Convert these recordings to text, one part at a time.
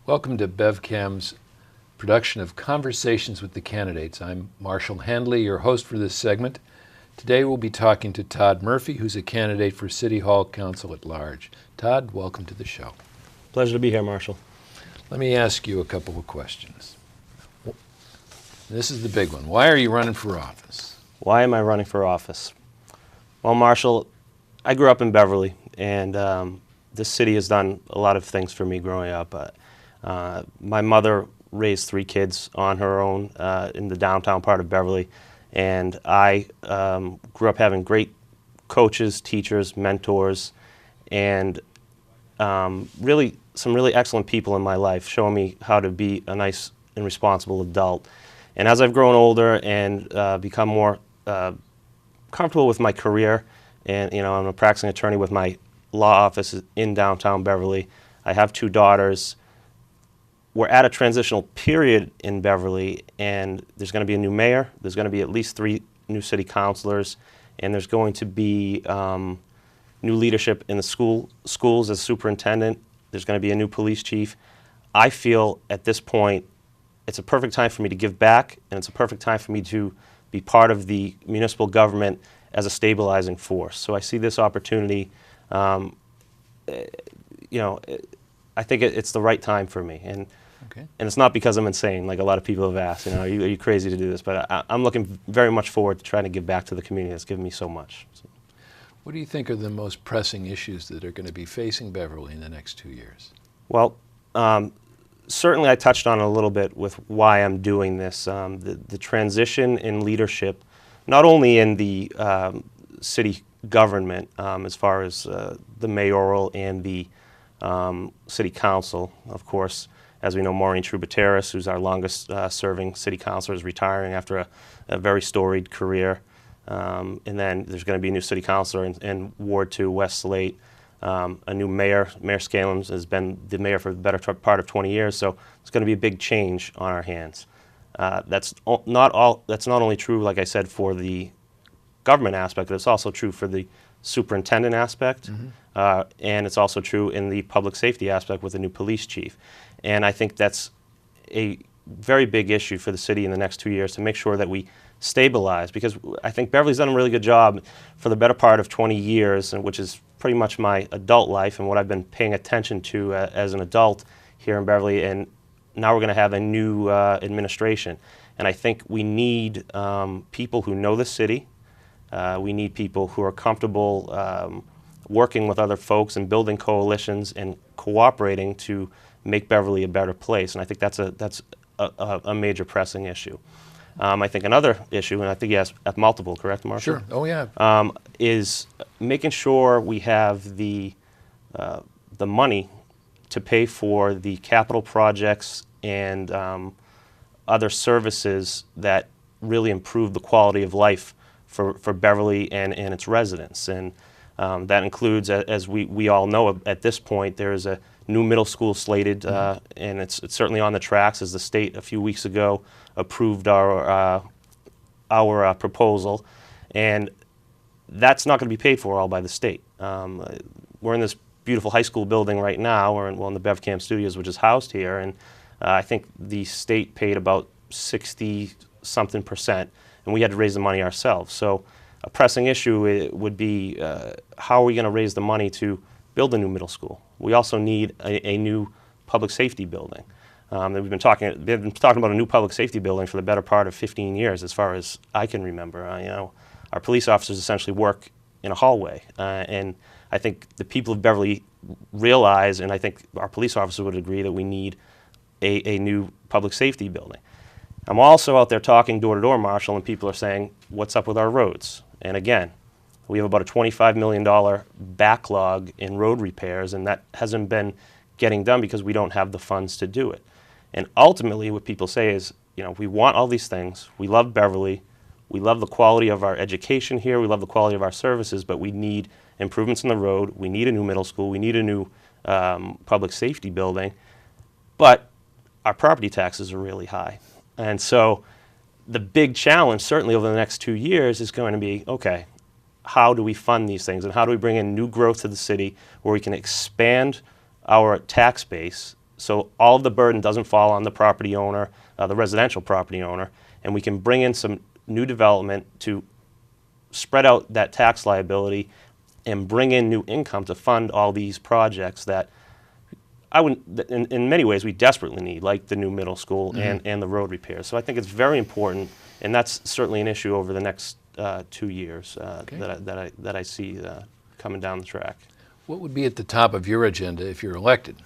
Welcome to BevCam's production of Conversations with the Candidates. I'm Marshall Handley, your host for this segment. Today we'll be talking to Todd Murphy, who's a candidate for City Hall Council at Large. Todd, welcome to the show. Pleasure to be here, Marshall. Let me ask you a couple of questions. This is the big one. Why are you running for office? Why am I running for office? Well, Marshall, I grew up in Beverly, and this city has done a lot of things for me growing up. My mother raised 3 kids on her own in the downtown part of Beverly, and I grew up having great coaches, teachers, mentors, and really some really excellent people in my life showing me how to be a nice and responsible adult. And as I've grown older and become more comfortable with my career, and I'm a practicing attorney with my law office in downtown Beverly. I have 2 daughters. We're at a transitional period in Beverly, and there's going to be a new mayor, there's going to be at least 3 new city councilors, and there's going to be new leadership in the schools as superintendent. There's going to be a new police chief. I feel at this point it's a perfect time for me to give back, and it's a perfect time for me to be part of the municipal government as a stabilizing force. So I see this opportunity. I think it's the right time for me, and it's not because I'm insane, like a lot of people have asked. Are you crazy to do this? But I'm looking very much forward to trying to give back to the community that's given me so much. So. What do you think are the most pressing issues that are going to be facing Beverly in the next 2 years? Well, certainly I touched on it a little bit with why I'm doing this. The transition in leadership, not only in the city government as far as the mayoral and the city council. Of course, as we know, Maureen Trubateris, who's our longest serving city councilor, is retiring after a very storied career. And then there's going to be a new city councilor in Ward 2, West Slate. A new mayor. Mayor Scalens has been the mayor for the better part of 20 years, so it's going to be a big change on our hands. That's not only true, like I said, for the government aspect, but it's also true for the superintendent aspect, and it's also true in the public safety aspect with the new police chief. And I think that's a very big issue for the city in the next 2 years to make sure that we stabilize, because I think Beverly's done a really good job for the better part of 20 years, which is pretty much my adult life and what I've been paying attention to as an adult here in Beverly. And now we're going to have a new administration, and I think we need people who know the city. We need people who are comfortable working with other folks and building coalitions and cooperating to make Beverly a better place. And I think that's a major pressing issue. I think another issue, and I think you asked at multiple, correct, Marshall? Sure. Oh, yeah. Is making sure we have the money to pay for the capital projects and other services that really improve the quality of life for Beverly and its residents. And that includes, as we all know at this point, there is a new middle school slated, and it's certainly on the tracks, as the state a few weeks ago approved our proposal. And that's not going to be paid for all by the state. We're in this beautiful high school building right now. We're in the BevCam studios, which is housed here, and I think the state paid about 60-something%, and we had to raise the money ourselves. So a pressing issue would be how are we going to raise the money to build a new middle school? We also need a new public safety building. They've been talking about a new public safety building for the better part of 15 years, as far as I can remember. Our police officers essentially work in a hallway, and I think the people of Beverly realize, and I think our police officers would agree, that we need a new public safety building. I'm also out there talking door to door, Marshall, and people are saying, what's up with our roads? And again, we have about a $25 million backlog in road repairs, and that hasn't been getting done because we don't have the funds to do it. And ultimately, what people say is, we want all these things. We love Beverly. We love the quality of our education here. We love the quality of our services, but we need improvements in the road. We need a new middle school. We need a new public safety building. But our property taxes are really high. And so the big challenge, certainly over the next 2 years, is going to be, okay, how do we fund these things, and how do we bring in new growth to the city where we can expand our tax base so all of the burden doesn't fall on the property owner, the residential property owner, and we can bring in some new development to spread out that tax liability and bring in new income to fund all these projects that in many ways we desperately need, like the new middle school and the road repairs. So I think it's very important, and that's certainly an issue over the next 2 years that I see coming down the track. What would be at the top of your agenda if you're elected?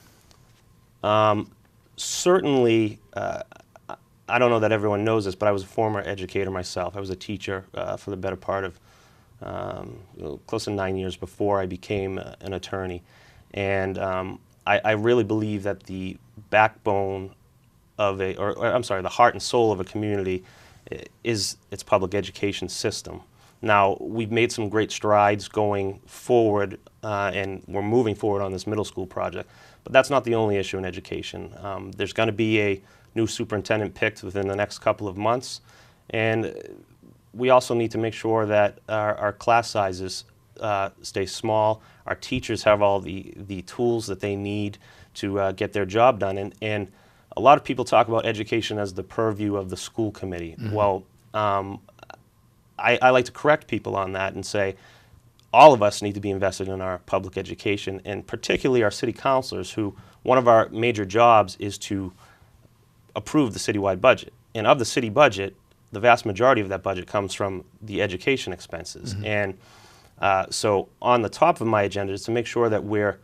Certainly, I don't know that everyone knows this, but I was a former educator myself. I was a teacher for the better part of close to 9 years before I became an attorney. And I really believe that the backbone of the heart and soul of a community is its public education system. Now, we've made some great strides going forward, and we're moving forward on this middle school project. But that's not the only issue in education. There's going to be a new superintendent picked within the next couple of months. And we also need to make sure that our class sizes stay small. Our teachers have all the tools that they need to get their job done. And a lot of people talk about education as the purview of the school committee. Well, I like to correct people on that and say all of us need to be invested in our public education, and particularly our city councilors, who one of our major jobs is to approve the citywide budget. And of the city budget, the vast majority of that budget comes from the education expenses. And so on the top of my agenda is to make sure that we're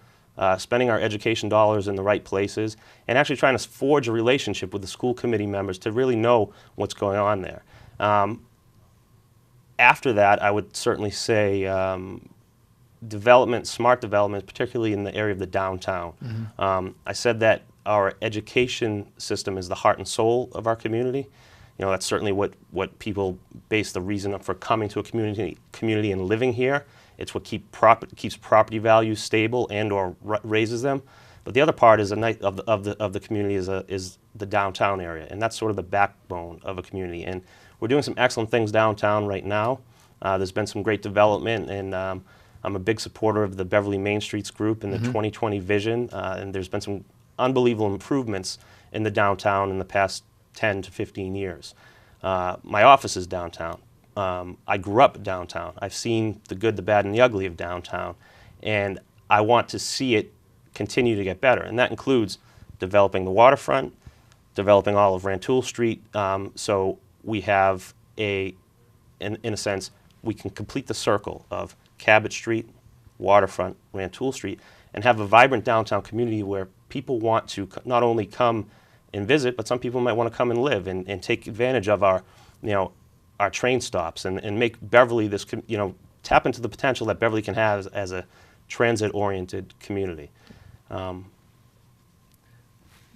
spending our education dollars in the right places and actually trying to forge a relationship with the school committee members to really know what's going on there. After that, I would certainly say development, smart development, particularly in the area of the downtown. I said that our education system is the heart and soul of our community. You know, that's certainly what people base the reason for coming to a community and living here. It's what keeps property values stable and or raises them. But the other part is of the community is the downtown area, and that's sort of the backbone of a community. And we're doing some excellent things downtown right now. There's been some great development, and I'm a big supporter of the Beverly Main Streets group and the 2020 vision. And there's been some unbelievable improvements in the downtown in the past 10 to 15 years. My office is downtown. I grew up downtown. I've seen the good, the bad, and the ugly of downtown, and I want to see it continue to get better. And that includes developing the waterfront, developing all of Rantoul Street, so we have in a sense, we can complete the circle of Cabot Street, waterfront, Rantoul Street, and have a vibrant downtown community where people want to not only come and visit, but some people might want to come and live and take advantage of our train stops and make Beverly this, tap into the potential that Beverly can have as a transit-oriented community.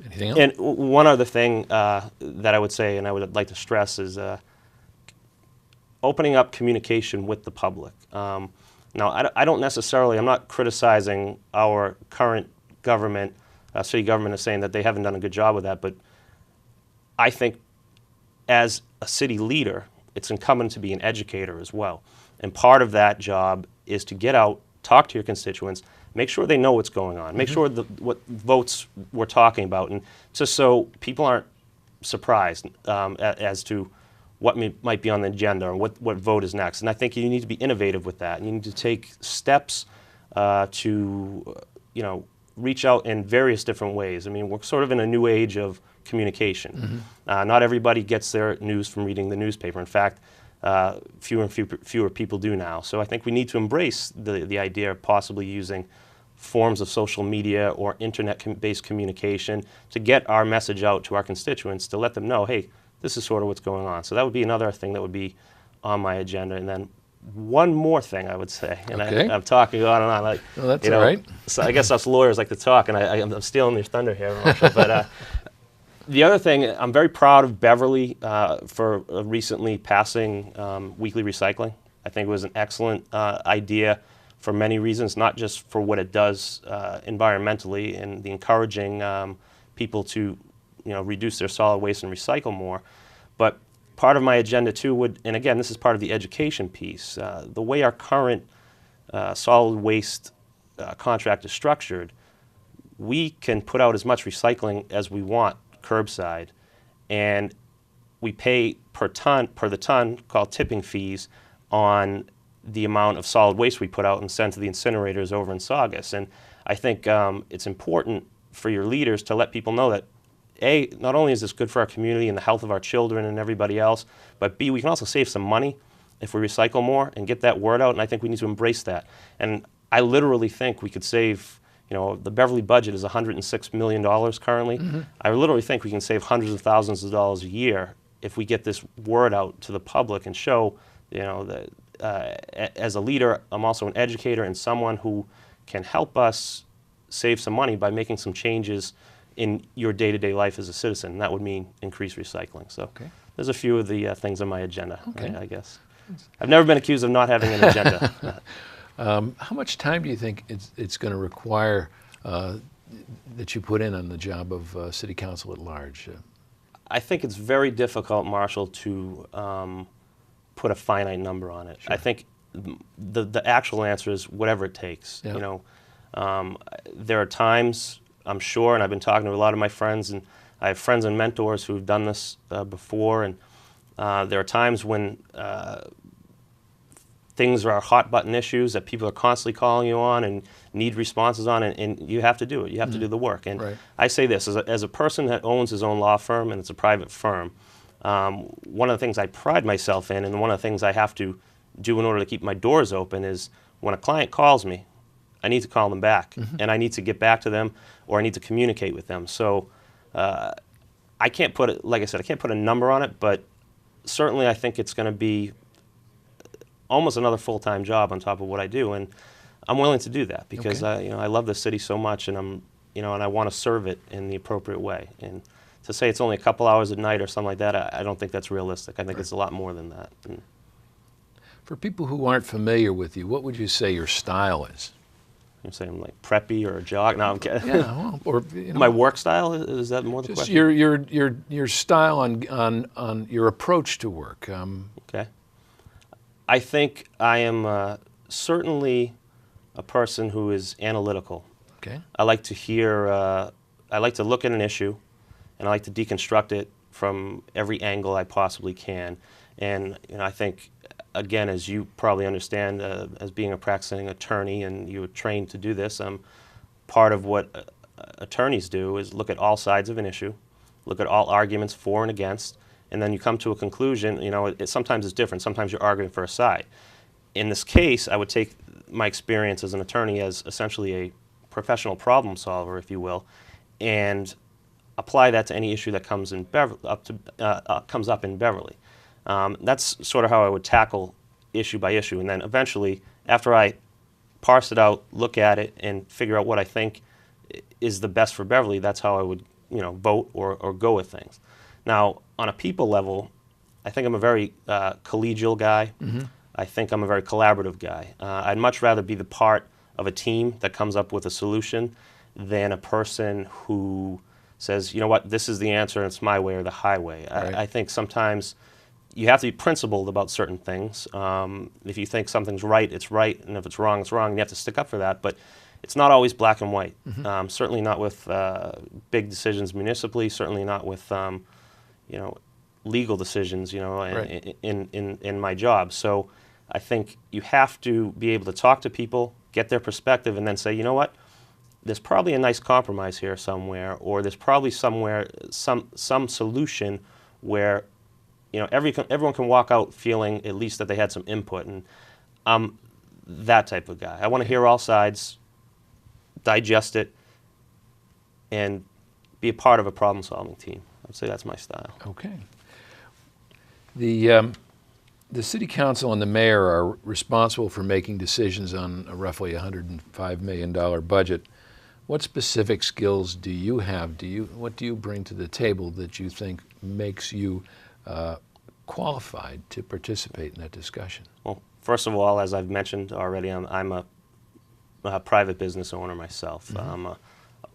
Anything else? And one other thing that I would say, and I would like to stress, is opening up communication with the public. Now, I don't necessarily, I'm not criticizing our current government, city government, is saying that they haven't done a good job with that, but I think as a city leader, it's incumbent to be an educator as well. And part of that job is to get out, talk to your constituents, make sure they know what's going on, make sure what votes we're talking about, and just so people aren't surprised as to what might be on the agenda or what vote is next. And I think you need to be innovative with that. And you need to take steps to reach out in various different ways. I mean, we're sort of in a new age of communication. Not everybody gets their news from reading the newspaper. In fact, fewer and fewer people do now. So I think we need to embrace the idea of possibly using forms of social media or internet-based communication to get our message out to our constituents, to let them know, hey, this is sort of what's going on. So that would be another thing that would be on my agenda. And then one more thing I would say, and Okay. I'm talking on and on. Like, Well, that's all right. So I guess us lawyers like to talk, and I'm stealing your thunder here, Marshall. But the other thing, I'm very proud of Beverly for recently passing weekly recycling. I think it was an excellent idea for many reasons, not just for what it does environmentally and the encouraging people to reduce their solid waste and recycle more, but part of my agenda too would, and again, this is part of the education piece, the way our current solid waste contract is structured, we can put out as much recycling as we want curbside, and we pay per the ton, called tipping fees, on the amount of solid waste we put out and send to the incinerators over in Saugus. And I think it's important for your leaders to let people know that, A, not only is this good for our community and the health of our children and everybody else, but B, we can also save some money if we recycle more and get that word out, and I think we need to embrace that. And I literally think we could save, the Beverly budget is $106 million currently. I literally think we can save hundreds of thousands of dollars a year if we get this word out to the public and show, that as a leader, I'm also an educator and someone who can help us save some money by making some changes in your day-to-day life as a citizen. And that would mean increased recycling. So there's a few of the things on my agenda, I guess. I've never been accused of not having an agenda. How much time do you think it's going to require that you put in on the job of City Council at large? I think it's very difficult, Marshall, to put a finite number on it. Sure. I think the actual answer is whatever it takes. Yeah. There are times, I'm sure, and I've been talking to a lot of my friends, and I have friends and mentors who've done this before, and there are times when things are hot button issues that people are constantly calling you on and need responses on, and you have to do it. You have to do the work. And I say this, as a person that owns his own law firm, and it's a private firm, one of the things I pride myself in, and one of the things I have to do in order to keep my doors open, is when a client calls me, I need to call them back, and I need to get back to them, or I need to communicate with them. So I can't put it, like I said, I can't put a number on it, but certainly I think it's going to be almost another full-time job on top of what I do, and I'm willing to do that because I love the city so much, and and I want to serve it in the appropriate way. And to say it's only a couple hours at night or something like that, I don't think that's realistic. I think it's a lot more than that. And for people who aren't familiar with you, what would you say your style is? I'm saying like preppy or a jog. No, I'm kidding. Yeah, well, or my work style, is that more the just question? your style on your approach to work. Okay. I think I am certainly a person who is analytical. Okay. I like to hear, I like to look at an issue, and I like to deconstruct it from every angle I possibly can. And I think, again, as you probably understand, as being a practicing attorney, and you were trained to do this, part of what attorneys do is look at all sides of an issue, look at all arguments for and against, and then you come to a conclusion. Sometimes it's different. Sometimes you're arguing for a side. In this case, I would take my experience as an attorney as essentially a professional problem solver, if you will, and apply that to any issue that comes up in Beverly. That's sort of how I would tackle issue by issue, and then eventually, after I parse it out, look at it, and figure out what I think is the best for Beverly, that's how I would vote or go with things. Now, on a people level, I think I'm a very collegial guy. I think I'm a very collaborative guy. I'd much rather be the part of a team that comes up with a solution than a person who says, you know what, this is the answer and it's my way or the highway. Right. I think sometimes you have to be principled about certain things. If you think something's right, it's right, and if it's wrong, it's wrong, and you have to stick up for that. But it's not always black and white. Certainly not with big decisions municipally, certainly not with legal decisions, Right. in my job. So I think you have to be able to talk to people, get their perspective, and then say, you know what, there's probably a nice compromise here somewhere, or there's probably somewhere some solution where everyone can walk out feeling at least that they had some input. And I'm that type of guy. I want to hear all sides, digest it, and be a part of a problem-solving team. I'd say that's my style. Okay. The City Council and the Mayor are responsible for making decisions on a roughly $105 million budget. What specific skills do you have? What do you bring to the table that you think makes you qualified to participate in that discussion? Well, first of all, as I've mentioned already, I'm a private business owner myself. I'm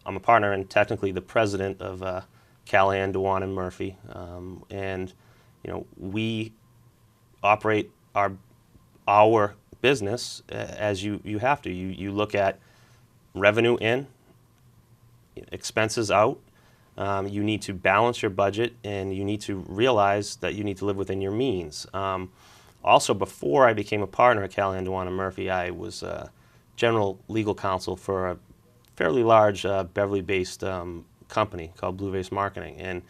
a partner and technically the president of Callahan, Dewan, and Murphy, and we operate our business as you have to. You look at revenue in expenses out. You need to balance your budget, and you need to realize that you need to live within your means. Also, before I became a partner at Todd Murphy, I was general legal counsel for a fairly large Beverly-based company called Blue Vase Marketing, and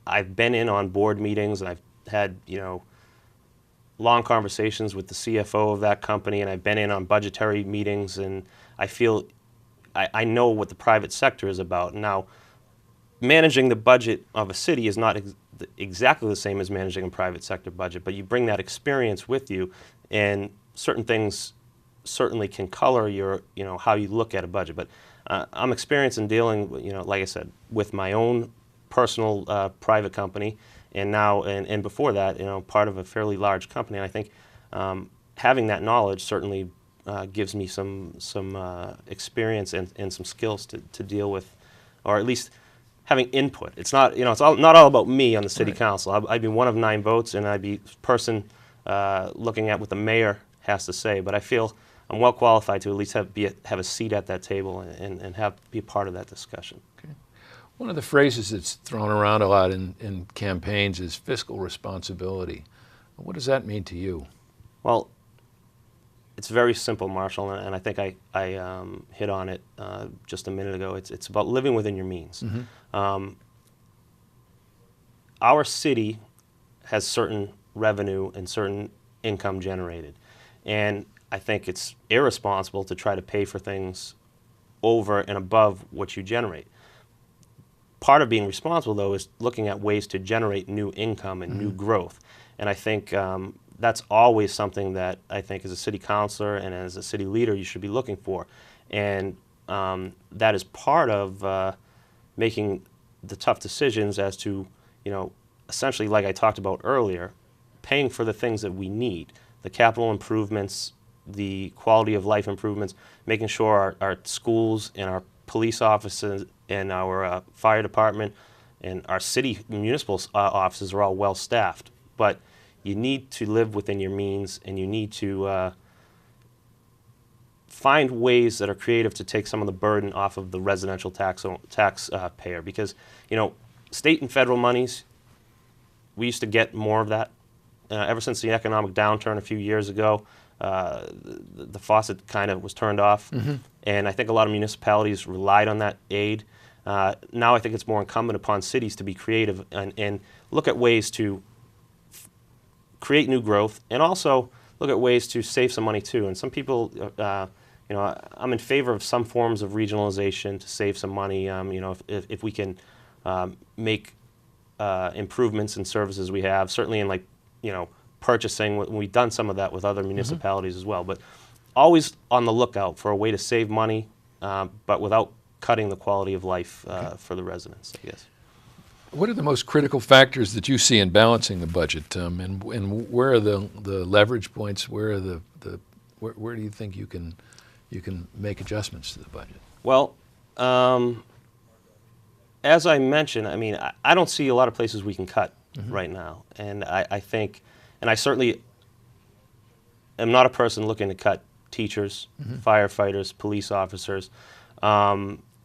I've been in on board meetings, and I've had long conversations with the CFO of that company, and I've been in on budgetary meetings, and I feel I know what the private sector is about. Now, managing the budget of a city is not exactly the same as managing a private sector budget, but you bring that experience with you, and certain things certainly can color your, how you look at a budget. But I'm experienced in dealing, like I said, with my own personal private company, and now, and before that, part of a fairly large company. And I think having that knowledge certainly gives me some experience and some skills to deal with, or at least having input. It's not, not all about me on the city council. I'd be one of 9 votes, and I'd be person looking at what the mayor has to say. But I feel I'm well qualified to at least have a seat at that table and be a part of that discussion. Okay. One of the phrases that's thrown around a lot in campaigns is fiscal responsibility. What does that mean to you? Well, it's very simple, Marshall, and I think I hit on it just a minute ago. It's about living within your means. Mm-hmm. Our city has certain revenue and certain income generated, and I think it's irresponsible to try to pay for things over and above what you generate. Part of being responsible, though, is looking at ways to generate new income and new growth, and I think that's always something that I think as a city councilor and as a city leader you should be looking for. And that is part of making the tough decisions as to, essentially like I talked about earlier, paying for the things that we need, the capital improvements, the quality of life improvements, making sure our schools and our police offices and our fire department and our city municipal offices are all well staffed. But you need to live within your means, and you need to find ways that are creative to take some of the burden off of the residential taxpayer. Because, state and federal monies, we used to get more of that. Ever since the economic downturn a few years ago, the faucet kind of was turned off, and I think a lot of municipalities relied on that aid. Now I think it's more incumbent upon cities to be creative and look at ways to create new growth, and also look at ways to save some money too. And some people, I'm in favor of some forms of regionalization to save some money. If we can make improvements in services we have, certainly in purchasing. We've done some of that with other municipalities as well. But always on the lookout for a way to save money, but without cutting the quality of life for the residents, I guess. What are the most critical factors that you see in balancing the budget, and where are the leverage points? Where are where do you think you can make adjustments to the budget? Well, as I mentioned, I don't see a lot of places we can cut right now, and I think, and I certainly am not a person looking to cut teachers, firefighters, police officers,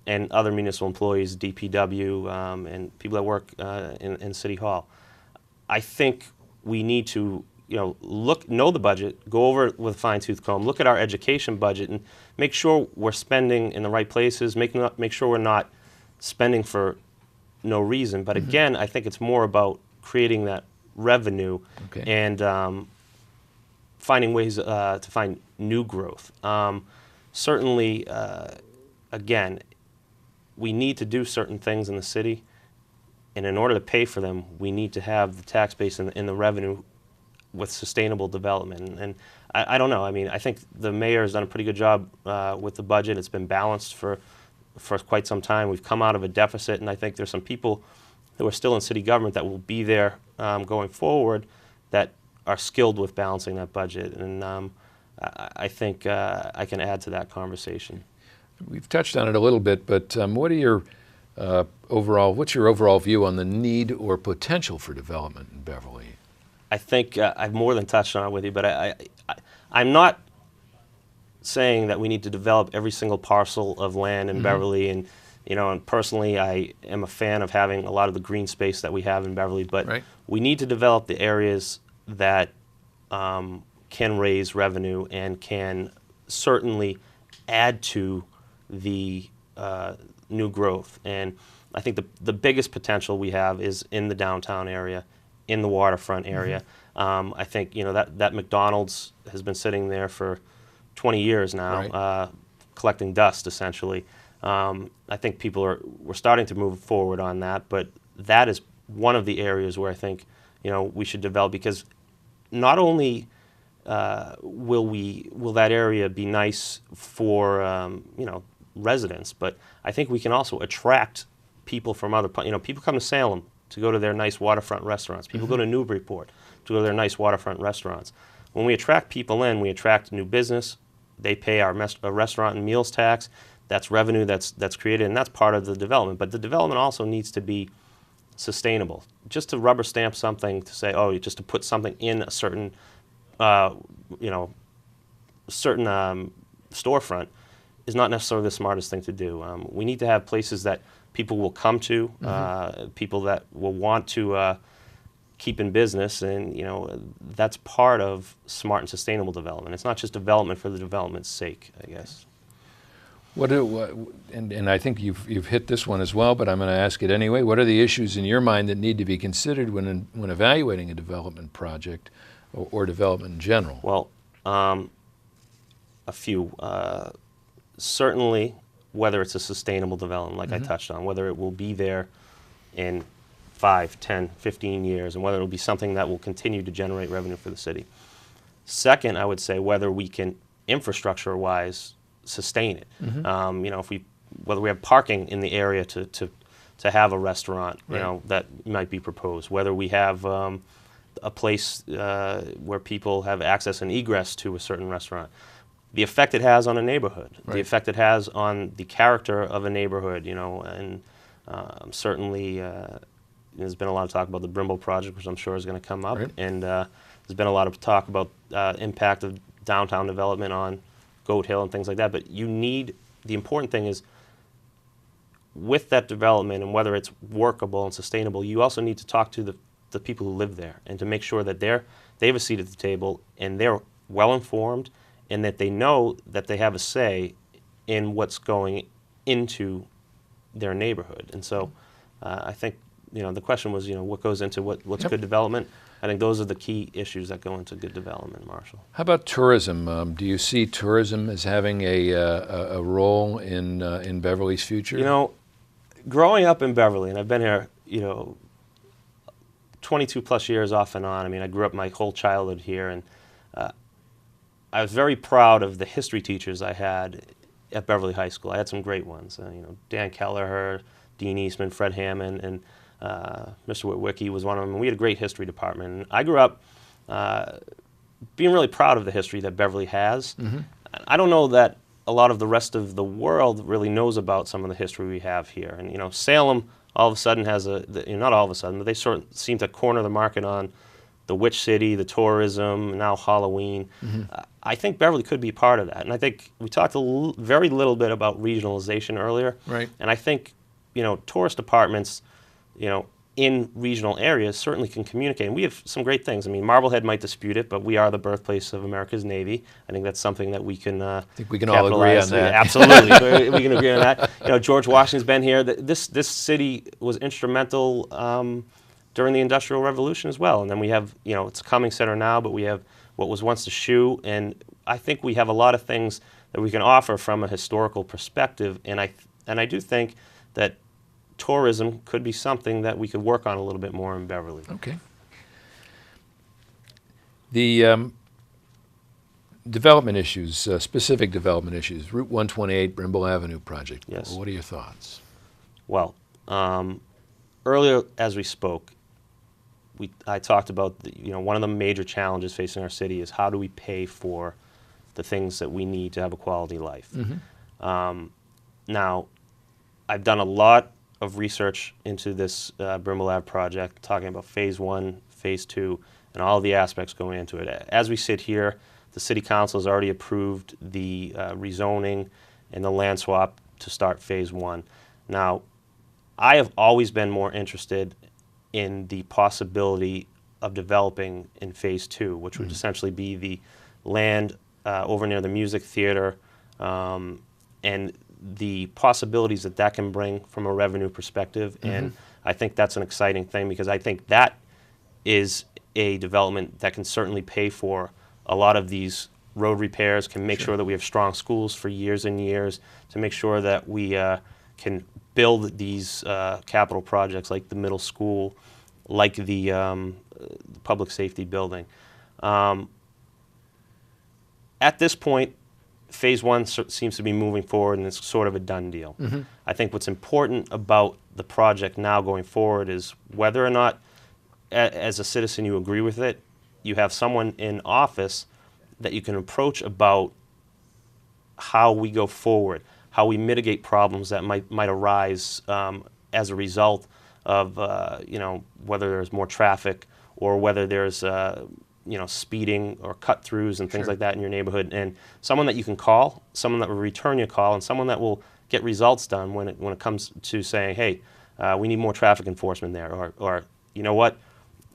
and other municipal employees, DPW, and people that work in City Hall. I think we need to, know the budget, go over it with a fine-tooth comb, look at our education budget, and make sure we're spending in the right places, make sure we're not spending for no reason. But again, I think it's more about creating that revenue and finding ways to find new growth. Certainly, again, we need to do certain things in the city, and in order to pay for them, we need to have the tax base and the revenue with sustainable development. And I don't know. I think the mayor has done a pretty good job with the budget. It's been balanced for quite some time. We've come out of a deficit, and I think there's some people who are still in city government that will be there going forward that are skilled with balancing that budget. And I think I can add to that conversation. We've touched on it a little bit, but what's your overall view on the need or potential for development in Beverly? I think I've more than touched on it with you, but I'm not saying that we need to develop every single parcel of land in Beverly and You know, and personally, I am a fan of having a lot of the green space that we have in Beverly, but Right. we need to develop the areas that can raise revenue and can certainly add to the new growth. And I think the biggest potential we have is in the downtown area, in the waterfront area. I think, you know, that McDonald's has been sitting there for 20 years now, Right. collecting dust essentially. I think we're starting to move forward on that, but that is one of the areas where I think, you know, we should develop, because not only will that area be nice for you know, residents, but I think we can also attract people from you know, people come to Salem to go to their nice waterfront restaurants. People go to Newburyport to go to their nice waterfront restaurants. When we attract people in, we attract new business. They pay our restaurant and meals tax. That's revenue that's created, and that's part of the development. But the development also needs to be sustainable. Just to rubber stamp something, to say, oh, just to put something in a certain, you know, certain storefront is not necessarily the smartest thing to do. We need to have places that people will come to, people that will want to keep in business, and you know, that's part of smart and sustainable development. It's not just development for the development's sake, I guess. And I think you've hit this one as well, but I'm going to ask it anyway. What are the issues in your mind that need to be considered when evaluating a development project or development in general? Well, a few. Certainly, whether it's a sustainable development, like I touched on, whether it will be there in 5, 10, 15 years, and whether it will be something that will continue to generate revenue for the city. Second, I would say whether we can, infrastructure-wise, sustain it. You know, whether we have parking in the area to have a restaurant, you know, that might be proposed. Whether we have a place where people have access and egress to a certain restaurant. The effect it has on a neighborhood, the effect it has on the character of a neighborhood, you know, and certainly there's been a lot of talk about the Brimble project, which I'm sure is going to come up, and there's been a lot of talk about impact of downtown development on Goat Hill and things like that. But the important thing is, with that development and whether it's workable and sustainable, you also need to talk to the people who live there, and to make sure that they have a seat at the table and they're well informed, and that they know that they have a say in what's going into their neighborhood. And so I think, you know, the question was, you know, what goes into what's good development? I think those are the key issues that go into good development, Marshall. How about tourism? Do you see tourism as having a role in Beverly's future? You know, growing up in Beverly, and I've been here, you know, 22 plus years off and on. I mean, I grew up my whole childhood here, and I was very proud of the history teachers I had at Beverly High School. I had some great ones. You know, Dan Kelleher, Dean Eastman, Fred Hammond, and Mr. Witwicky was one of them. We had a great history department. And I grew up being really proud of the history that Beverly has. I don't know that a lot of the rest of the world really knows about some of the history we have here. And you know, Salem all of a sudden has not all of a sudden, but they sort of seem to corner the market on the Witch City, the tourism, now Halloween. I think Beverly could be part of that. And I think we talked very little bit about regionalization earlier. Right. And I think, you know, tourist departments, you know, in regional areas certainly can communicate. And we have some great things. I mean, Marblehead might dispute it, but we are the birthplace of America's Navy. I think that's something that we can I think we can all agree on that. Absolutely. We can agree on that. You know, George Washington's been here. This city was instrumental during the Industrial Revolution as well. And then we have, you know, it's a Cumming Center now, but we have what was once the shoe. And I think we have a lot of things that we can offer from a historical perspective. And I do think that tourism could be something that we could work on a little bit more in Beverly. Okay. The development issues, specific development issues, Route 128, Brimble Avenue project. Yes. What are your thoughts? Well, earlier as we spoke, I talked about one of the major challenges facing our city is how do we pay for the things that we need to have a quality life. Now, I've done a lot of research into this Brimble Ave project, talking about phase 1, phase 2, and all the aspects going into it. As we sit here, the City Council has already approved the rezoning and the land swap to start phase 1. Now, I have always been more interested in the possibility of developing in phase 2, which would essentially be the land over near the music theater, and the possibilities that that can bring from a revenue perspective. And I think that's an exciting thing, because I think that is a development that can certainly pay for a lot of these road repairs, can make sure that we have strong schools for years and years, to make sure that we can build these capital projects like the middle school, like the public safety building. At this point, phase 1 seems to be moving forward, and it's sort of a done deal. I think what's important about the project now going forward is whether or not, as a citizen, you agree with it, you have someone in office that you can approach about how we go forward, how we mitigate problems that might arise as a result of whether there's more traffic, or whether there's speeding or cut-throughs and things like that in your neighborhood. And someone that you can call, someone that will return your call, and someone that will get results done when it comes to saying, hey, we need more traffic enforcement there, or you know what,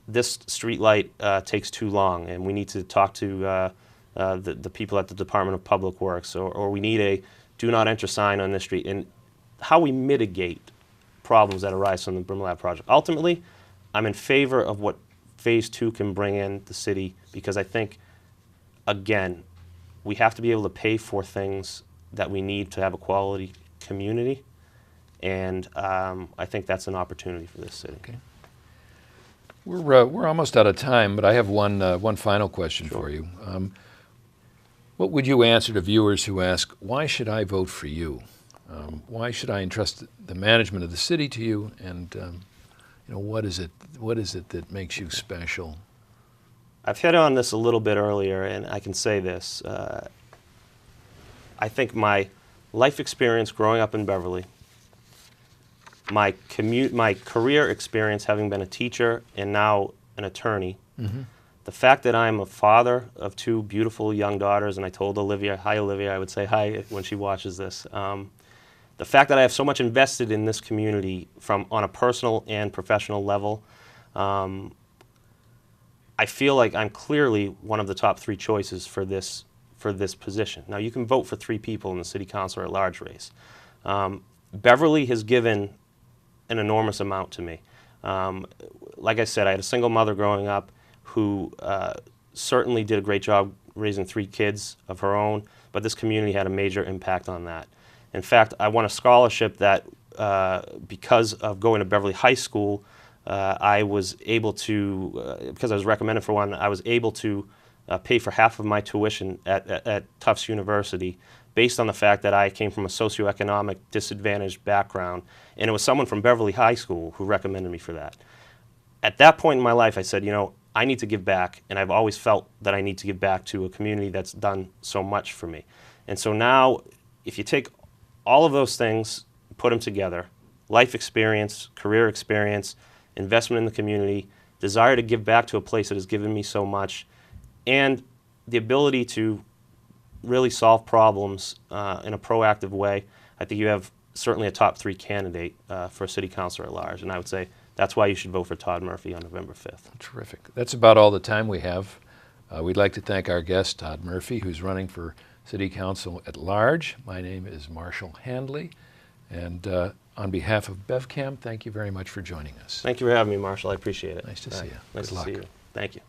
this street light takes too long, and we need to talk to the people at the Department of Public Works, or we need a do not enter sign on this street, and how we mitigate problems that arise from the Brim Lab project. Ultimately, I'm in favor of what phase 2 can bring in the city, because I think, again, we have to be able to pay for things that we need to have a quality community, and I think that's an opportunity for this city. Okay. We're almost out of time, but I have one final question for you. What would you answer to viewers who ask, why should I vote for you? Why should I entrust the management of the city to you? And what is it that makes you special? I've hit on this a little bit earlier, and I can say this. I think my life experience growing up in Beverly, my career experience having been a teacher and now an attorney, the fact that I'm a father of 2 beautiful young daughters, and I told Olivia, hi Olivia, I would say hi when she watches this. The fact that I have so much invested in this community on a personal and professional level, I feel like I'm clearly one of the top 3 choices for this position. Now, you can vote for 3 people in the city councilor at large race. Beverly has given an enormous amount to me. Like I said, I had a single mother growing up who certainly did a great job raising 3 kids of her own, but this community had a major impact on that. In fact, I won a scholarship that, because of going to Beverly High School, I was able to, because I was recommended for one, I was able to pay for half of my tuition at Tufts University, based on the fact that I came from a socioeconomic disadvantaged background, and it was someone from Beverly High School who recommended me for that. At that point in my life, I said, I need to give back, and I've always felt that I need to give back to a community that's done so much for me. And so now, if you take all of those things, put them together, life experience, career experience, investment in the community, desire to give back to a place that has given me so much, and the ability to really solve problems in a proactive way, I think you have certainly a top 3 candidate for a city councilor at large, and I would say that's why you should vote for Todd Murphy on November 5th. Terrific. That's about all the time we have. We'd like to thank our guest, Todd Murphy, who's running for City Council at large. My name is Marshall Handley, and on behalf of BevCam, thank you very much for joining us. Thank you for having me, Marshall. I appreciate it. Nice to see you. Nice to see you. Thank you.